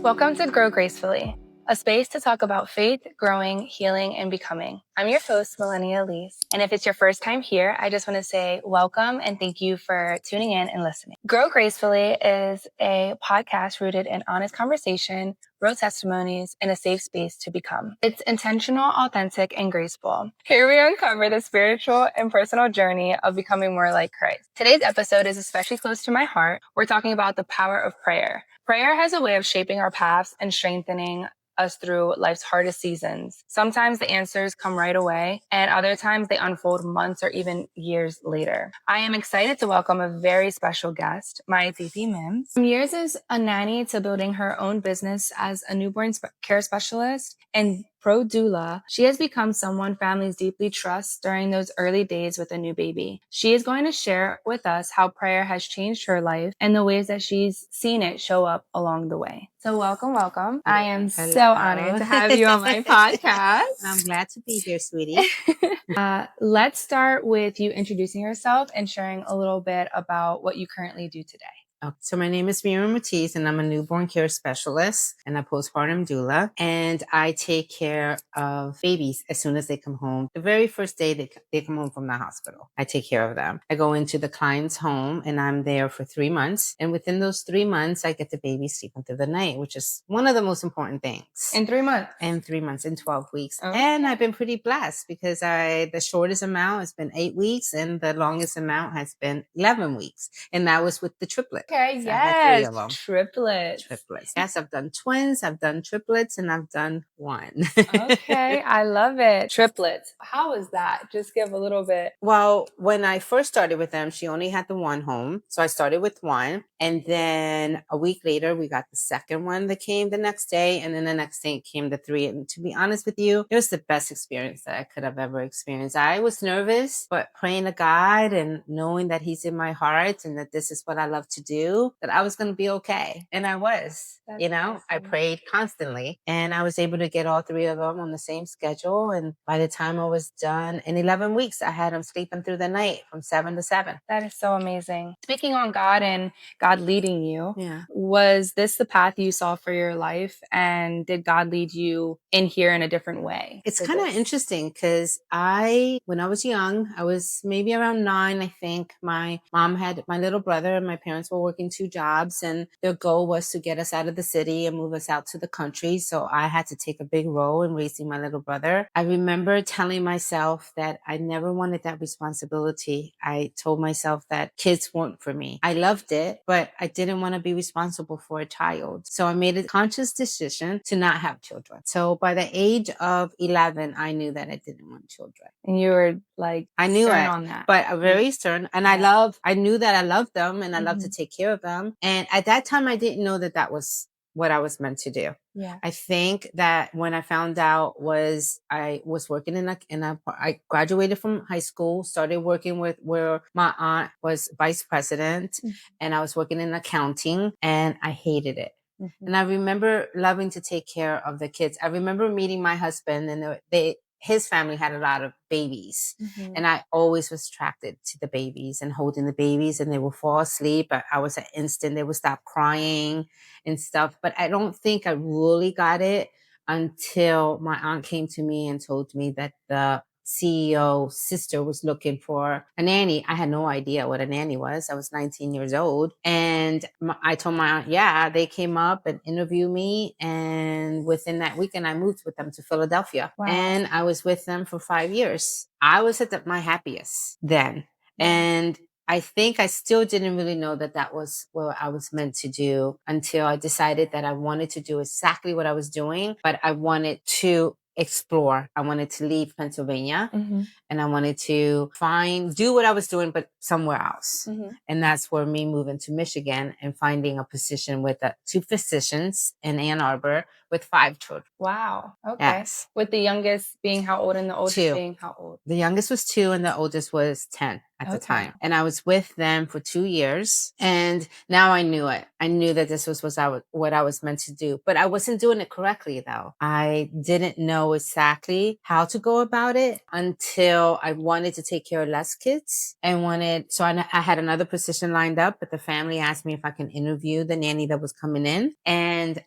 Welcome to Grow Gracefully, a space to talk about faith, growing, healing, and becoming. I'm your host, Millenia Alis, and if it's your first time here, I just want to say welcome and thank you for tuning in and listening. Grow Gracefully is a podcast rooted in honest conversation, real testimonies, and a safe space to become. It's intentional, authentic, and graceful. Here we uncover the spiritual and personal journey of becoming more like Christ. Today's episode is especially close to my heart. We're talking about the power of prayer. Prayer has a way of shaping our paths and strengthening us through life's hardest seasons. Sometimes the answers come right away, and other times they unfold months or even years later. I am excited to welcome a very special guest, my Titi Mims. From years as a nanny to building her own business as a newborn care specialist and pro doula, she has become someone families deeply trust during those early days with a new baby. She is going to share with us how prayer has changed her life and the ways that she's seen it show up along the way. So welcome. I am so honored to have you on my podcast. I'm glad to be here, sweetie. Let's start with you introducing yourself and sharing a little bit about what you currently do today. So my name is Miriam Ortiz, and I'm a newborn care specialist and a postpartum doula. And I take care of babies as soon as they come home. The very first day they come home from the hospital, I take care of them. I go into the client's home and I'm there for 3 months. And within those 3 months, I get the baby sleeping through the night, which is one of the most important things. In 3 months? In 3 months, in 12 weeks. Okay. And I've been pretty blessed because the shortest amount has been 8 weeks and the longest amount has been 11 weeks. And that was with the triplets. Okay, So yes, triplets. Yes, I've done twins, I've done triplets, and I've done one. Okay, I love it. Triplets. How is that? Just give a little bit. Well, when I first started with them, she only had the one home. So I started with one. And then a week later, we got the second one that came the next day. And then the next day came the three. And to be honest with you, it was the best experience that I could have ever experienced. I was nervous, but praying to God and knowing that He's in my heart and that this is what I love to do, that I was going to be okay. And I was. That's I awesome. prayed constantly and I was able to get all three of them on the same schedule. And by the time I was done in 11 weeks, I had them sleeping through the night from 7 to 7. That is so amazing. Speaking on God and God leading you, Yeah. was this the path you saw for your life? And did God lead you in here in a different way? It's kind of interesting because when I was young, I was maybe around 9, I think. My mom had my little brother and my parents were working 2 jobs and their goal was to get us out of the city and move us out to the country. So I had to take a big role in raising my little brother. I remember telling myself that I never wanted that responsibility. I told myself that kids weren't for me. I loved it, but I didn't want to be responsible for a child. So I made a conscious decision to not have children. So by the age of 11, I knew that I didn't want children. And you were like, I knew stern it, on that. but very stern. And Yeah. I knew that I loved them and I loved to take care of them. And at that time, I didn't know that that was what I was meant to do. Yeah. I think that when I found out I was working I graduated from high school, started working with where my aunt was vice president and I was working in accounting and I hated it. And I remember loving to take care of the kids. I remember meeting my husband and his family had a lot of babies. And I always was attracted to the babies and holding the babies and they would fall asleep. I was an instant, they would stop crying and stuff. But I don't think I really got it until my aunt came to me and told me that the CEO's sister was looking for a nanny. I had no idea what a nanny was. I was 19 years old. And I told my aunt, yeah, they came up and interviewed me. And within that weekend, I moved with them to Philadelphia. Wow. And I was with them for 5 years. I was at my happiest then. And I think I still didn't really know that that was what I was meant to do until I decided that I wanted to do exactly what I was doing, but I wanted to explore. I wanted to leave Pennsylvania and I wanted to do what I was doing, but somewhere else. And that's where me moving to Michigan and finding a position with 2 physicians in Ann Arbor with 5 children. Wow. Okay. Yes. With the youngest being how old and the oldest 2. being how old? The youngest was 2 and the oldest was 10 at the time. And I was with them for 2 years. And now I knew it. I knew that this was what I was meant to do. But I wasn't doing it correctly, though. I didn't know exactly how to go about it until I wanted to take care of less kids. So I had another position lined up, but the family asked me if I can interview the nanny that was coming in. And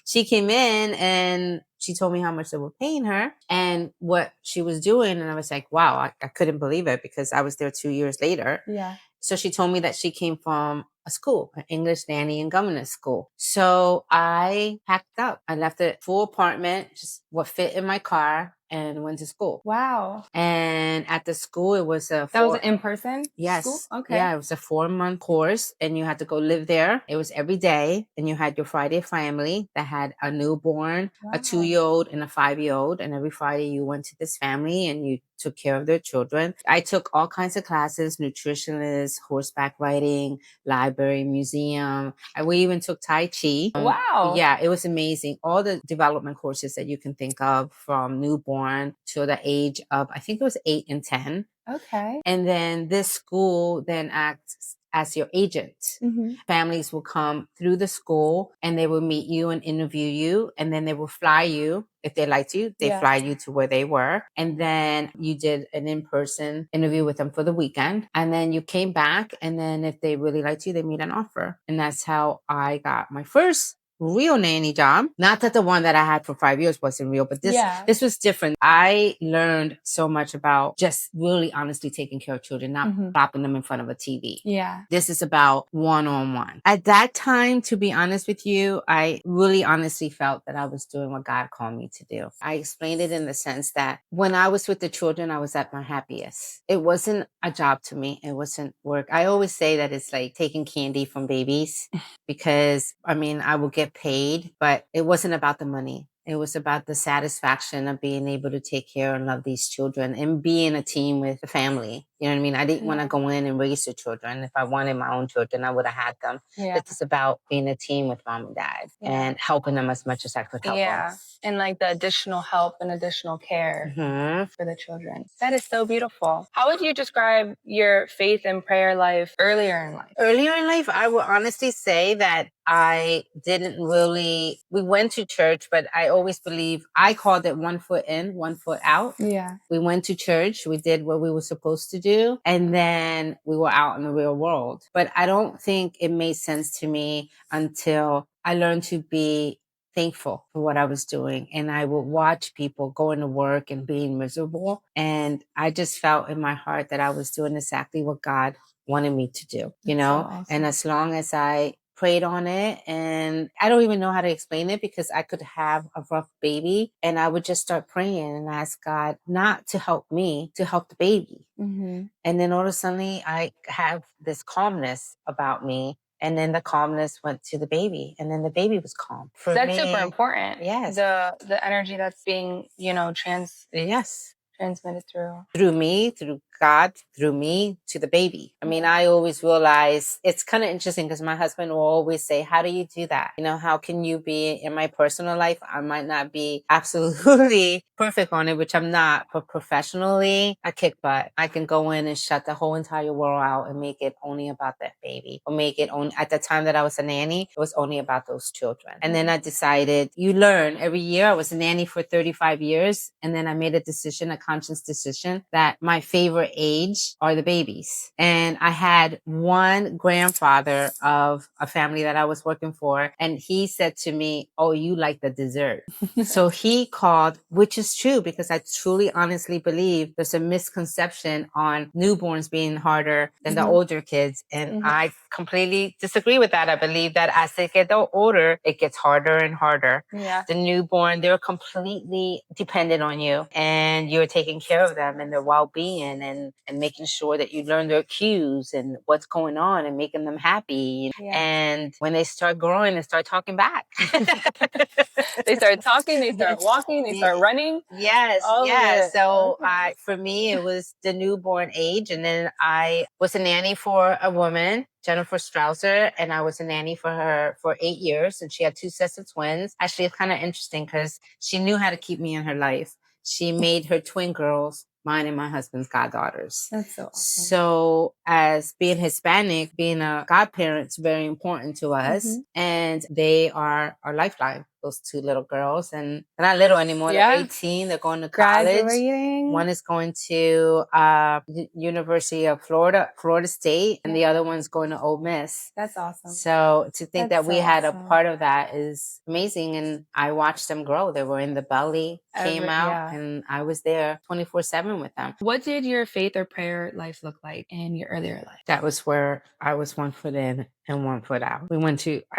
she came in and she told me how much they were paying her and what she was doing. And I was like, wow, I couldn't believe it because I was there 2 years later. Yeah. So she told me that she came from a school, an English nanny and governess school. So I packed up. I left a full apartment, just what fit in my car, and went to school. Wow. And at the school, it was That was an in-person Yes. school? Okay. Yeah, it was a 4-month course and you had to go live there. It was every day. And you had your Friday family that had a newborn, a 2-year-old and a 5-year-old. And every Friday you went to this family and you took care of their children. I took all kinds of classes, nutritionist, horseback riding, library, museum. We even took Tai Chi. Wow. Yeah, it was amazing. All the development courses that you can think of from newborn to the age of, I think it was 8 and 10. Okay. And then this school then acts as your agent. Mm-hmm. Families will come through the school and they will meet you and interview you. And then they will fly you. If they liked you, they fly you to where they were. And then you did an in-person interview with them for the weekend. And then you came back. And then if they really liked you, they made an offer. And that's how I got my first real nanny job. Not that the one that I had for 5 years wasn't real, but this was different. I learned so much about just really honestly taking care of children, not plopping them in front of a TV. Yeah. This is about one-on-one. At that time, to be honest with you, I really honestly felt that I was doing what God called me to do. I explained it in the sense that when I was with the children, I was at my happiest. It wasn't a job to me. It wasn't work. I always say that it's like taking candy from babies because, I mean, I will get paid, but it wasn't about the money. It was about the satisfaction of being able to take care and love these children and be in a team with the family. You know what I mean? I didn't want to go in and raise the children. If I wanted my own children, I would have had them. Yeah. It's about being a team with mom and dad and helping them as much as I could help them. And like the additional help and additional care for the children. That is so beautiful. How would you describe your faith and prayer life earlier in life? Earlier in life, I would honestly say that I didn't really, we went to church, but I always believe, I called it 1 foot in, 1 foot out. Yeah. We went to church, we did what we were supposed to do, and then we were out in the real world. But I don't think it made sense to me until I learned to be thankful for what I was doing. And I would watch people going to work and being miserable. And I just felt in my heart that I was doing exactly what God wanted me to do, you know? So awesome. And as long as I prayed on it, and I don't even know how to explain it because I could have a rough baby and I would just start praying and ask God not to help me, to help the baby. And then all of a sudden I have this calmness about me. And then the calmness went to the baby, and then the baby was calm. That's super important. Yes. The energy that's being, transmitted through me, through God, through me to the baby. I mean, I always realize it's kind of interesting because my husband will always say, how do you do that? You know, how can you be in my personal life? I might not be absolutely perfect on it, which I'm not, but professionally, I kick butt. I can go in and shut the whole entire world out and make it only about that baby, or make it only, at the time that I was a nanny, it was only about those children. And then I decided, you learn every year. I was a nanny for 35 years. And then I made a decision, a conscious decision, that my favorite age are the babies. And I had one grandfather of a family that I was working for, and he said to me, oh, you like the dessert. So he called, which is true, because I truly honestly believe there's a misconception on newborns being harder than the older kids. And I completely disagree with that. I believe that as they get older, it gets harder and harder. Yeah. The newborn, they're completely dependent on you, and you're taking care of them and their well-being. And and making sure that you learn their cues and what's going on and making them happy. Yeah. And when they start growing, they start talking back. They start talking, they start walking, they start running. Yes, All of yes. it. So Okay. for me, it was the newborn age. And then I was a nanny for a woman, Jennifer Strausser, and I was a nanny for her for 8 years. And she had 2 sets of twins. Actually, it's kind of interesting because she knew how to keep me in her life. She made her twin girls mine and my husband's goddaughters. That's so awesome. So as being Hispanic, being a godparent's very important to us. And they are our lifeline, those 2 little girls. And they're not little anymore. Yeah. They're 18. They're going to college. Graduating. One is going to University of Florida State, and the other one's going to Ole Miss. That's awesome. So to think That's that we so had awesome. a part of that is amazing. And I watched them grow. They were in the belly, came out, and I was there 24/7 with them. What did your faith or prayer life look like in your earlier life? That was where I was 1 foot in and 1 foot out. I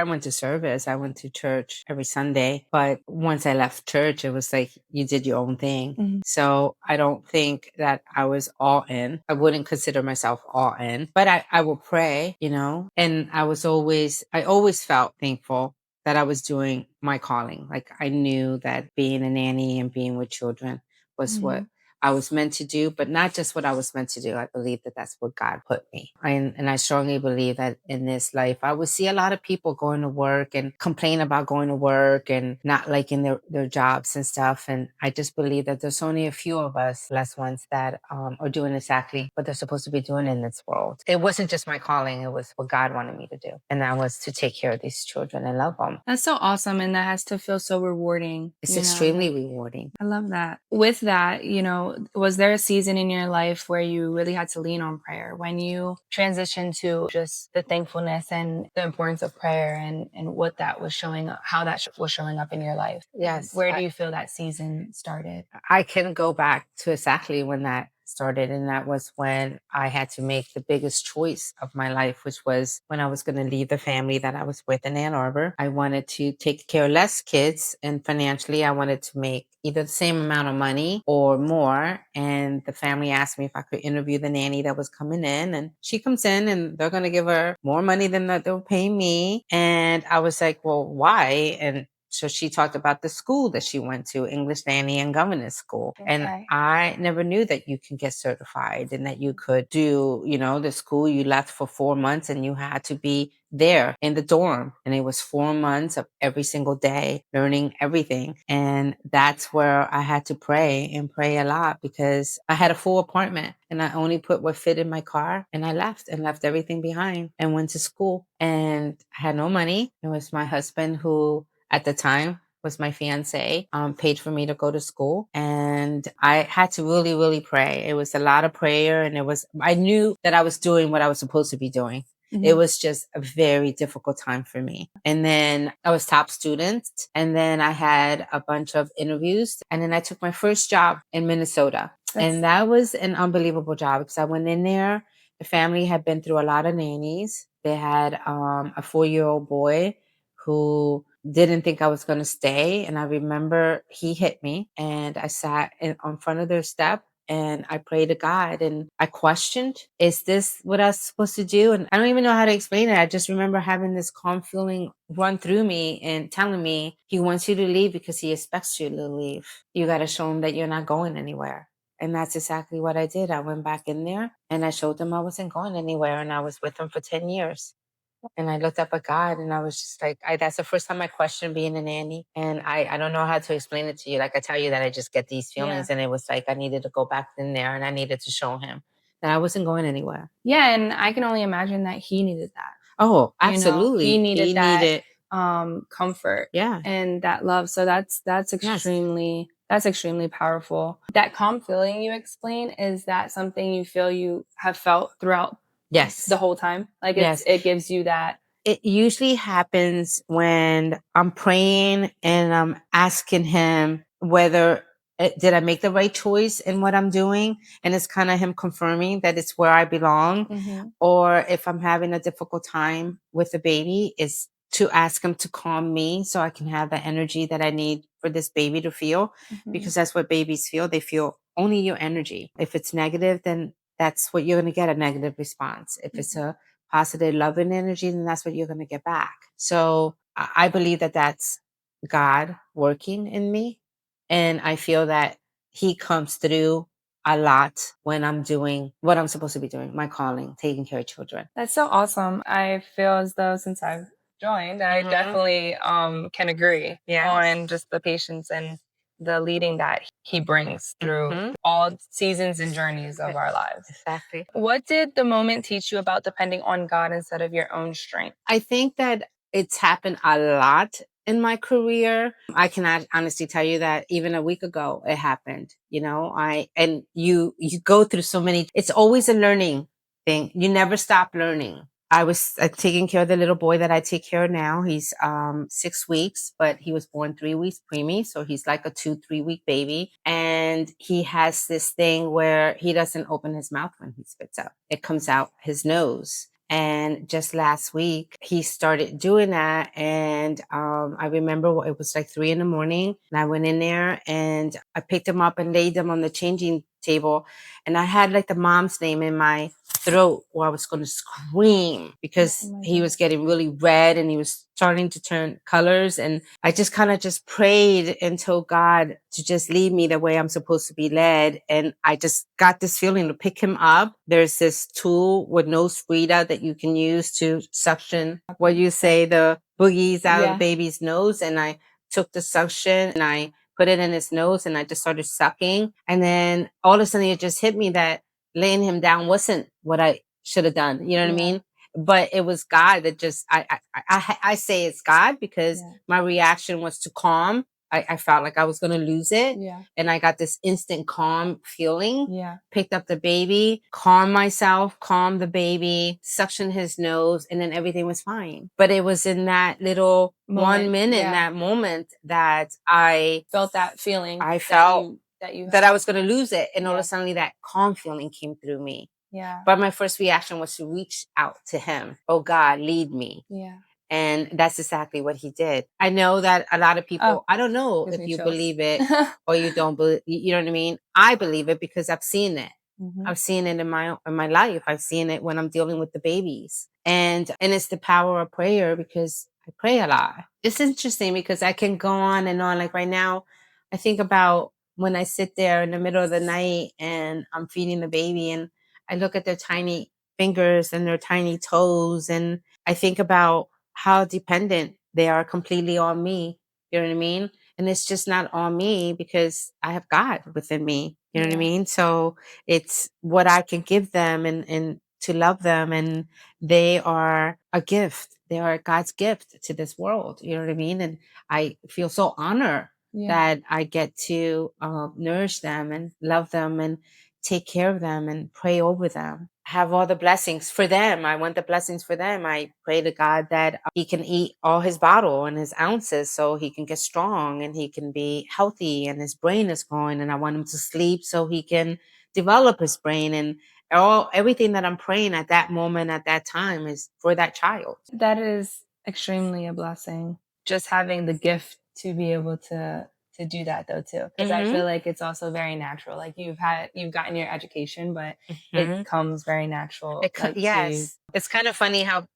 went to service. I went to church every Sunday. But once I left church, it was like you did your own thing. So I don't think that I was all in. I wouldn't consider myself all in, but I will pray, and I always felt thankful that I was doing my calling. Like I knew that being a nanny and being with children was what I was meant to do, but not just what I was meant to do. I believe that that's what God put me. And I strongly believe that in this life, I would see a lot of people going to work and complain about going to work and not liking their jobs and stuff. And I just believe that there's only a few of us, less ones, that are doing exactly what they're supposed to be doing in this world. It wasn't just my calling. It was what God wanted me to do. And that was to take care of these children and love them. That's so awesome. And that has to feel so rewarding. It's extremely rewarding. I love that. With that, was there a season in your life where you really had to lean on prayer when you transitioned to just the thankfulness and the importance of prayer and what that was showing up, how that was showing up in your life? Yes. Where do you feel that season started? I can go back to exactly when that started. And that was when I had to make the biggest choice of my life, which was when I was going to leave the family that I was with in Ann Arbor. I wanted to take care of less kids, and financially I wanted to make either the same amount of money or more. And the family asked me if I could interview the nanny that was coming in, and she comes in and they're going to give her more money than they were paying me. And I was like, well, why? And so she talked about the school that she went to, English nanny and governess school. Okay. And I never knew that you can get certified and that you could do, the school you left for 4 months and you had to be there in the dorm. And it was 4 months of every single day learning everything. And that's where I had to pray and pray a lot because I had a full apartment and I only put what fit in my car, and I left everything behind and went to school. And I had no money. It was my husband who at the time was my fiance, paid for me to go to school. And I had to really, really pray. It was a lot of prayer. And I knew that I was doing what I was supposed to be doing. It was just a very difficult time for me. And then I was top student. And then I had a bunch of interviews. And then I took my first job in Minnesota. And that was an unbelievable job because I went in there. The family had been through a lot of nannies. They had a 4-year-old boy who didn't think I was going to stay. And I remember he hit me and I sat on front of their step and I prayed to God and I questioned, is this what I was supposed to do? And I don't even know how to explain it. I just remember having this calm feeling run through me and telling me he wants you to leave because he expects you to leave. You got to show him that you're not going anywhere. And that's exactly what I did. I went back in there and I showed them I wasn't going anywhere. And I was with them for 10 years. And I looked up at God and I was just like, that's the first time I questioned being a nanny. And I don't know how to explain it to you. Like I tell you that I just get these feelings and it was like I needed to go back in there and I needed to show him that I wasn't going anywhere. Yeah, and I can only imagine that he needed that. Oh, absolutely. He needed that comfort. Yeah. And that love. So that's extremely That's extremely powerful. That calm feeling you explain, is that something you feel you have felt throughout the whole time? Like it gives you that? It usually happens when I'm praying and I'm asking him whether did I make the right choice in what I'm doing? And it's kind of him confirming that it's where I belong. Mm-hmm. Or if I'm having a difficult time with the baby, is to ask him to calm me so I can have the energy that I need for this baby to feel. Mm-hmm. Because that's what babies feel. They feel only your energy. If it's negative, then that's what you're going to get, a negative response. If it's a positive, loving energy, then that's what you're going to get back. So I believe that that's God working in me. And I feel that he comes through a lot when I'm doing what I'm supposed to be doing, my calling, taking care of children. That's so awesome. I feel as though since I've joined, I definitely can agree on just the patience and the leading that he brings through all seasons and journeys of our lives. Exactly. What did the moment teach you about depending on God instead of your own strength? I think that it's happened a lot in my career. I cannot honestly tell you that even a week ago it happened. And you go through so many. It's always a learning thing. You never stop learning. I was taking care of the little boy that I take care of now. He's 6 weeks, but he was born 3 weeks preemie, so he's like a 2-3 week baby. And he has this thing where he doesn't open his mouth when he spits out. It comes out his nose. And just last week, he started doing that. And I remember it was like 3 a.m. and I went in there and I picked him up and laid him on the changing table. And I had like the mom's name in my throat where I was going to scream because he was getting really red and he was starting to turn colors. And I just kind of just prayed and told God to just lead me the way I'm supposed to be led. And I just got this feeling to pick him up. There's this tool with nose Frida that you can use to suction what you say the boogies out of the baby's nose. And I took the suction and I put it in his nose and I just started sucking. And then all of a sudden it just hit me that laying him down wasn't what I should have done. You know what I mean? But it was God that just, I say it's God because my reaction was to calm. I felt like I was going to lose it. And I got this instant calm feeling. Picked up the baby, calmed myself, calmed the baby, suctioned his nose, and then everything was fine. But it was in that little 1 minute, that moment that I Felt that feeling. I felt that I was going to lose it. And all of a sudden that calm feeling came through me. But my first reaction was to reach out to him. Oh God, lead me. And that's exactly what he did. I know that a lot of people, I don't know if you believe it or you don't believe, you know what I mean? I believe it because I've seen it. I've seen it in my life. I've seen it when I'm dealing with the babies. And it's the power of prayer because I pray a lot. It's interesting because I can go on and on. Like right now, I think about when I sit there in the middle of the night and I'm feeding the baby and I look at their tiny fingers and their tiny toes. And I think about how dependent they are completely on me. You know what I mean? And it's just not on me because I have God within me. You know what I mean? So it's what I can give them and to love them. And they are a gift. They are God's gift to this world. You know what I mean? And I feel so honored that I get to nourish them and love them and take care of them and pray over them. Have all the blessings for them. I want the blessings for them. I pray to God that he can eat all his bottle and his ounces so he can get strong and he can be healthy and his brain is growing. And I want him to sleep so he can develop his brain. And everything that I'm praying at that moment, at that time is for that child. That is extremely a blessing. Just having the gift to be able to do that though too. Because I feel like it's also very natural. Like you've gotten your education, but it comes very natural. Yes. It's kind of funny how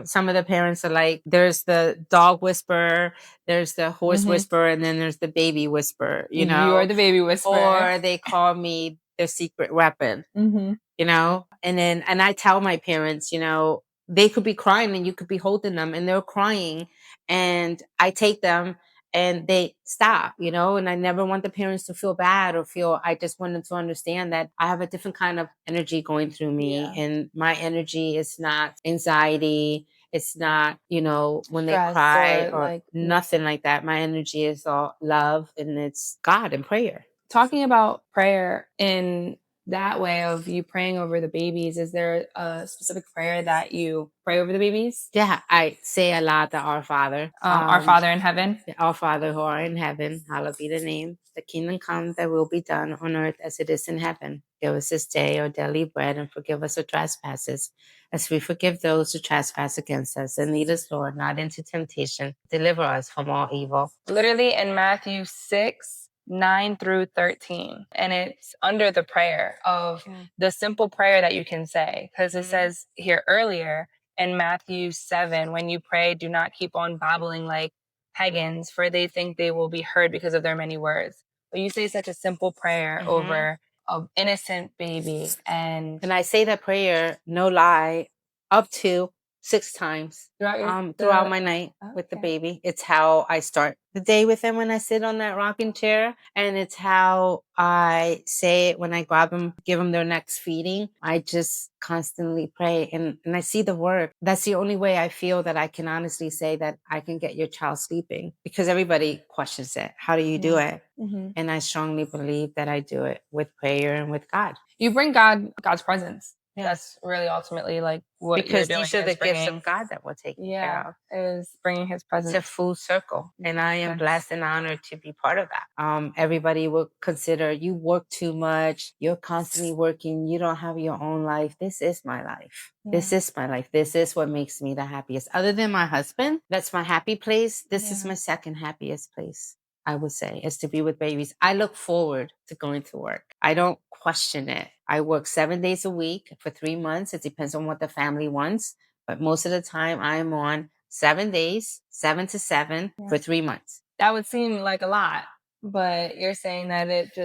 some of the parents are like, there's the dog whisperer, there's the horse whisperer, and then there's the baby whisperer, you know? You are the baby whisperer. Or they call me their secret weapon, you know? And I tell my parents, you know, they could be crying and you could be holding them and they're crying and I take them and they stop, you know, and I never want the parents to feel bad or I just want them to understand that I have a different kind of energy going through me and my energy is not anxiety. It's not, you know, when they cry or nothing like that. My energy is all love and it's God and prayer. Talking about prayer in that way of you praying over the babies, is there a specific prayer that you pray over the babies? Yeah, I say a lot to Our Father. Our Father in heaven. Our Father who art in heaven, hallowed be the name. The kingdom come, thy will be done on earth as it is in heaven. Give us this day our daily bread and forgive us our trespasses as we forgive those who trespass against us. And lead us, Lord, not into temptation. Deliver us from all evil. Literally in Matthew 6, 9 through 13. And it's under the prayer of the simple prayer that you can say. Because it says here earlier in Matthew 7, when you pray, do not keep on babbling like pagans, for they think they will be heard because of their many words. But you say such a simple prayer over an innocent baby. And I say that prayer, no lie, up to 6 times throughout my night with the baby. It's how I start the day with him when I sit on that rocking chair. And it's how I say it when I grab him, give him their next feeding. I just constantly pray and I see the work. That's the only way I feel that I can honestly say that I can get your child sleeping, because everybody questions it. How do you do it? And I strongly believe that I do it with prayer and with God. You bring God's presence. That's really ultimately like what because you're doing. These are the gifts of God that we're taking care of. Is bringing His presence. It's a full circle, and I am blessed and honored to be part of that. Everybody will consider you work too much. You're constantly working. You don't have your own life. This is my life. This is my life. This is what makes me the happiest. Other than my husband, that's my happy place. This is my second happiest place, I would say, is to be with babies. I look forward to going to work. I don't question it. I work 7 days a week for 3 months. It depends on what the family wants. But most of the time I'm on 7 days, 7 to 7 for 3 months. That would seem like a lot, but you're saying that it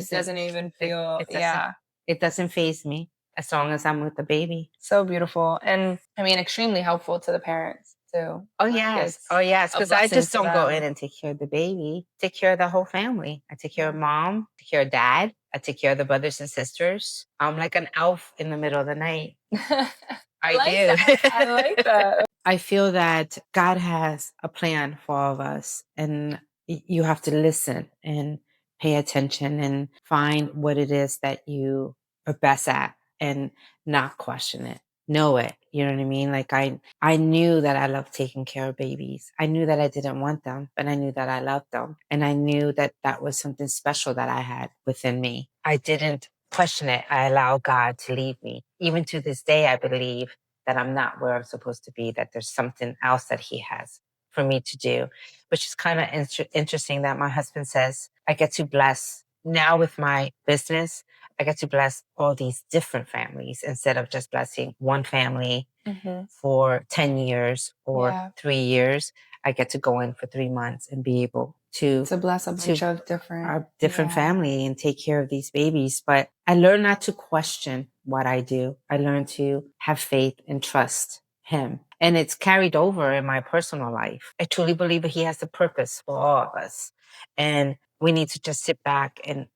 doesn't even feel, It doesn't faze me as long as I'm with the baby. So beautiful. And I mean, extremely helpful to the parents too. Oh, yes. Because I just don't go in and take care of the baby. Take care of the whole family. I take care of mom, take care of dad. I take care of the brothers and sisters. I'm like an elf in the middle of the night. I do. I like that. I feel that God has a plan for all of us, and you have to listen and pay attention and find what it is that you are best at and not question it. Know it. You know what I mean? Like I knew that I loved taking care of babies. I knew that I didn't want them, but I knew that I loved them. And I knew that that was something special that I had within me. I didn't question it. I allowed God to lead me. Even to this day, I believe that I'm not where I'm supposed to be, that there's something else that He has for me to do, which is kind of interesting that my husband says I get to bless now with my business. I get to bless all these different families instead of just blessing one family for 10 years or 3 years. I get to go in for 3 months and be able to bless a bunch of different family and take care of these babies. But I learned not to question what I do. I learned to have faith and trust Him. And it's carried over in my personal life. I truly believe that He has a purpose for all of us. And we need to just sit back and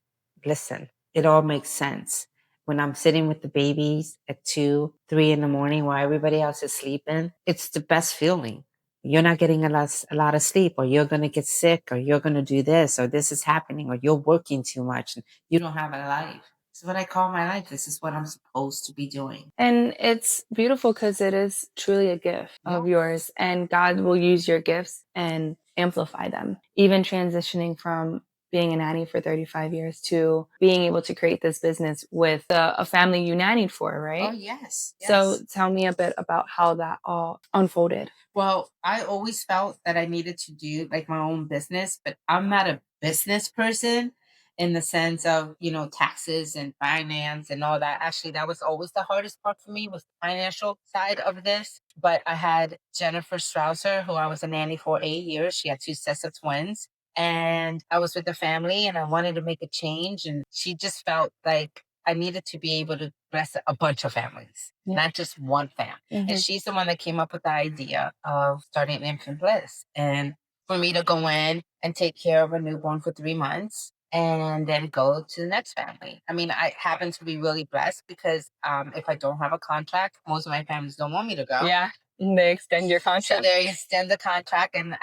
listen. It all makes sense. When I'm sitting with the babies at 2, 3 in the morning while everybody else is sleeping, it's the best feeling. You're not getting a lot of sleep, or you're going to get sick, or you're going to do this, or this is happening, or you're working too much and you don't have a life. This is what I call my life. This is what I'm supposed to be doing. And it's beautiful because it is truly a gift of yours, and God will use your gifts and amplify them. Even transitioning from being a nanny for 35 years to being able to create this business with a family you nannied for, right? Oh, yes. So tell me a bit about how that all unfolded. Well, I always felt that I needed to do like my own business, but I'm not a business person in the sense of, taxes and finance and all that. Actually, that was always the hardest part for me, was the financial side of this. But I had Jennifer Strausser, who I was a nanny for 8 years. She had 2 sets of twins. And I was with the family and I wanted to make a change. And she just felt like I needed to be able to bless a bunch of families, not just one family. And she's the one that came up with the idea of starting Infant Bliss. And for me to go in and take care of a newborn for 3 months and then go to the next family. I mean, I happen to be really blessed because if I don't have a contract, most of my families don't want me to go. Yeah, they extend your contract. So they extend the contract, and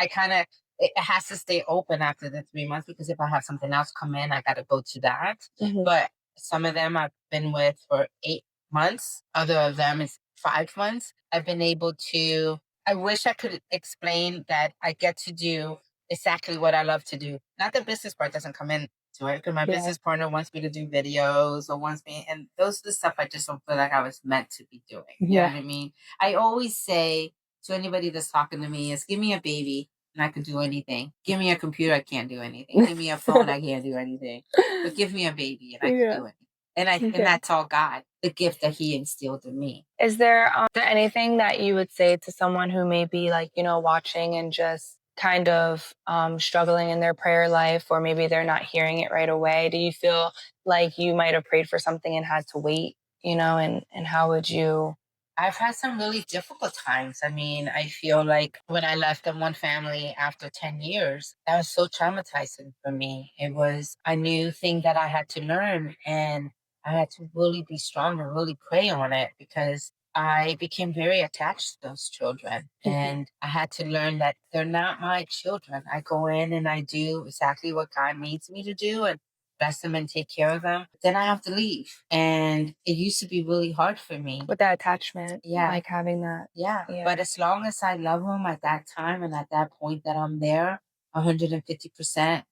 it has to stay open after the 3 months, because if I have something else come in, I got to go to that. But some of them I've been with for 8 months. Other of them is 5 months. I've been able to, I wish I could explain that I get to do exactly what I love to do. Not the business part doesn't come in to it, because my business partner wants me to do videos or and those are the stuff I just don't feel like I was meant to be doing. You know what I mean? I always say to anybody that's talking to me is, give me a baby and I could do anything. Give me a computer, I can't do anything. Give me a phone, I can't do anything. But give me a baby and I can do it. And and that's all God, the gift that He instilled in me. Is there anything that you would say to someone who may be like, watching and just kind of struggling in their prayer life, or maybe they're not hearing it right away? Do you feel like you might have prayed for something and had to wait, and how would you? I've had some really difficult times. I mean, I feel like when I left the one family after 10 years, that was so traumatizing for me. It was a new thing that I had to learn, and I had to really be strong and really pray on it because I became very attached to those children. And I had to learn that they're not my children. I go in and I do exactly what God needs me to do and bless them and take care of them. Then I have to leave. And it used to be really hard for me. With that attachment, Yeah. like having that. Yeah. But as long as I love them at that time and at that point that I'm there 150%,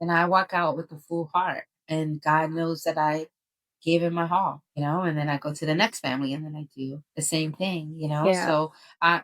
then I walk out with a full heart. And God knows that I gave him my all, and then I go to the next family and then I do the same thing, Yeah. So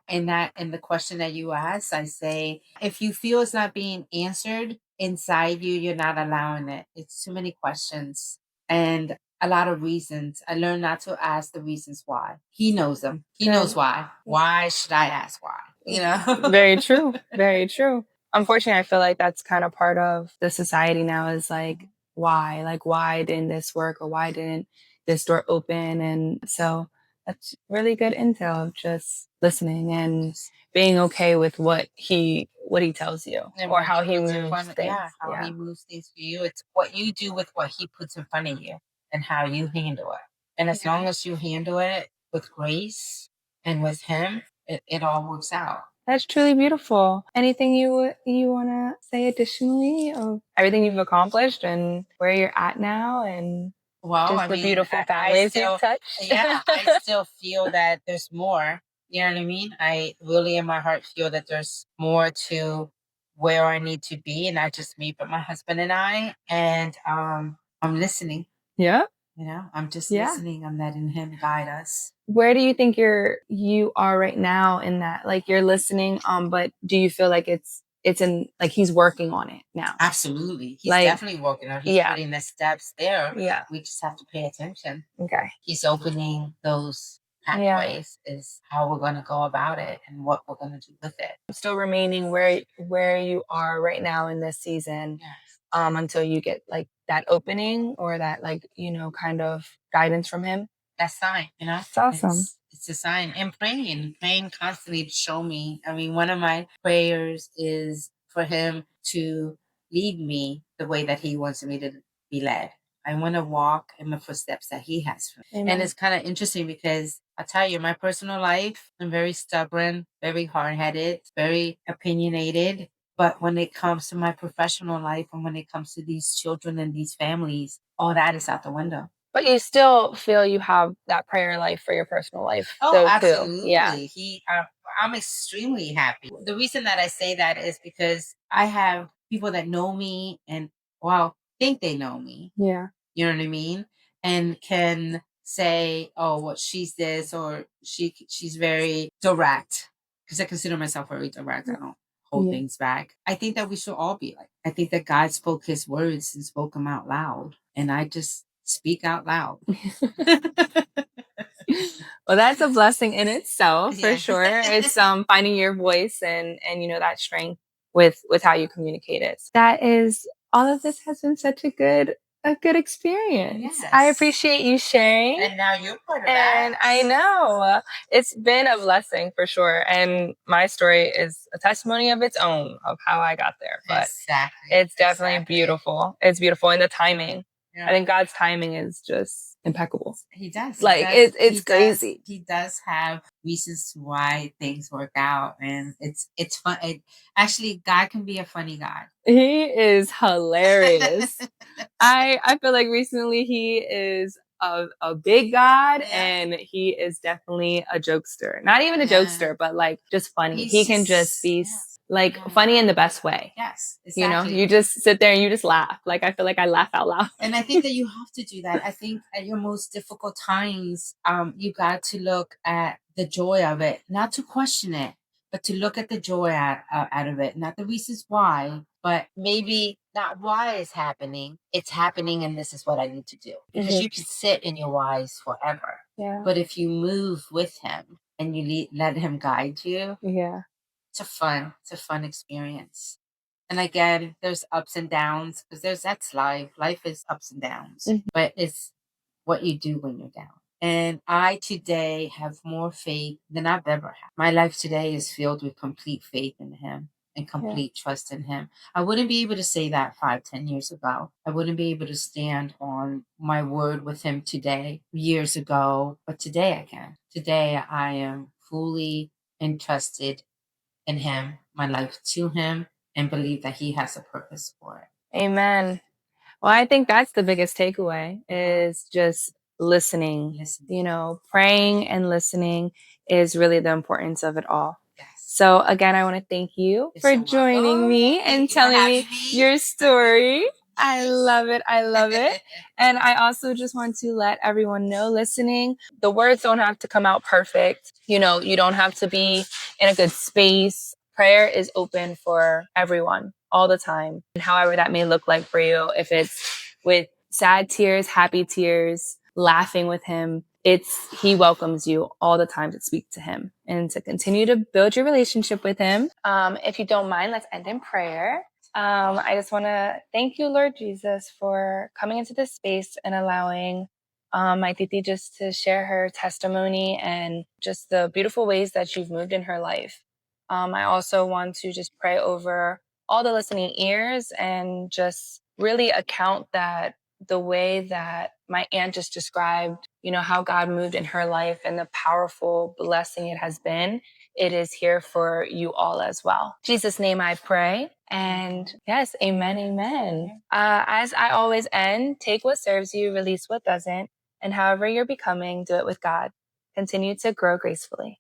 in the question that you asked, I say, if you feel it's not being answered inside you, you're not allowing it. It's too many questions and a lot of reasons. I learned not to ask the reasons why. He knows them. He knows why. Why should I ask why? Very true. Very true. Unfortunately, I feel like that's kind of part of the society now is like, why? Like, why didn't this work, or why didn't this door open? And so that's really good intel of just listening and being okay with what he tells you, And or how he moves things. Yeah, how he moves things for you. It's what you do with what he puts in front of you and how you handle it. And as long as you handle it with grace and with him, it all works out. That's truly beautiful. Anything you want to say additionally of everything you've accomplished and where you're at now, and just the beautiful families you've touched? Yeah, I still feel that there's more. You know what I mean? I really in my heart feel that there's more to where I need to be, and not just me, but my husband and I. And I'm listening. Yeah. I'm just listening. I'm letting him guide us. Where do you think you are right now in that? Like, you're listening, but do you feel like it's in, like, he's working on it now? Absolutely. He's definitely working on it. He's putting the steps there. Yeah. We just have to pay attention. Okay. He's opening those pathways is how we're going to go about it and what we're going to do with it. Still remaining where you are right now in this season. Yes. Until you get like that opening or that, like, kind of guidance from him. That's sign, It's awesome. It's a sign. And praying constantly to show me. I mean, one of my prayers is for him to lead me the way that he wants me to be led. I want to walk in the footsteps that he has for me. And it's kind of interesting because I'll tell you, my personal life, I'm very stubborn, very hard-headed, very opinionated. But when it comes to my professional life and when it comes to these children and these families, all that is out the window. But you still feel you have that prayer life for your personal life. Oh, absolutely. Too. Yeah. I'm extremely happy. The reason that I say that is because I have people that know me and, think they know me. Yeah. You know what I mean? And can say, oh, well, she's this, or she's very direct. Because I consider myself very direct. I don't hold things back. I think that we should all be like, I think that God spoke his words and spoke them out loud. And I just speak out loud. Well, that's a blessing in itself, for sure. It's finding your voice and that strength with how you communicate it. That is, all of this has been such a good experience. Yes. I appreciate you sharing. And now you're part of that. And I know it's been a blessing for sure. And my story is a testimony of its own of how I got there. But it's definitely beautiful. It's beautiful. And the timing. Yeah. I think God's timing is just impeccable. He does. Like, it's crazy. He does have reasons why things work out, and it's fun. Actually, God can be a funny God. He is hilarious. I feel like recently he is a big God, and he is definitely a jokester. Not even a jokester, but like just funny. He can just be funny in the best way. Yes, exactly. You just sit there and you just laugh. Like, I feel like I laugh out loud. And I think that you have to do that. I think at your most difficult times, you got to look at the joy of it, not to question it, but to look at the joy out of it, not the reasons why, but maybe not why it's happening. It's happening, and this is what I need to do. Because you can sit in your whys forever. Yeah. But if you move with him and you let him guide you, Yeah. it's a fun experience. And again, there's ups and downs because that's life. Life is ups and downs, but it's what you do when you're down. And I today have more faith than I've ever had. My life today is filled with complete faith in him and complete trust in him. I wouldn't be able to say that 5-10 years ago. I wouldn't be able to stand on my word with him today, years ago, but today I can. Today I am fully entrusted in him, my life to him, and believe that he has a purpose for it. Amen. Well, I think that's the biggest takeaway is just listening. You know, praying and listening is really the importance of it all. Yes. So again, I want to thank you for joining me and telling me your story. I love it. I love it. And I also just want to let everyone know listening, the words don't have to come out perfect. You know, you don't have to be in a good space. Prayer is open for everyone all the time. And however that may look like for you, if it's with sad tears, happy tears, laughing with him, he welcomes you all the time to speak to him and to continue to build your relationship with him. If you don't mind, let's end in prayer. I just want to thank you, Lord Jesus, for coming into this space and allowing my Titi just to share her testimony and just the beautiful ways that you've moved in her life. I also want to just pray over all the listening ears and just really account that the way that my aunt just described, you know, how God moved in her life and the powerful blessing it has been, it is here for you all as well. In Jesus' name I pray. And yes, amen, amen. As I always end, take what serves you, release what doesn't, and however you're becoming, do it with God. Continue to grow gracefully.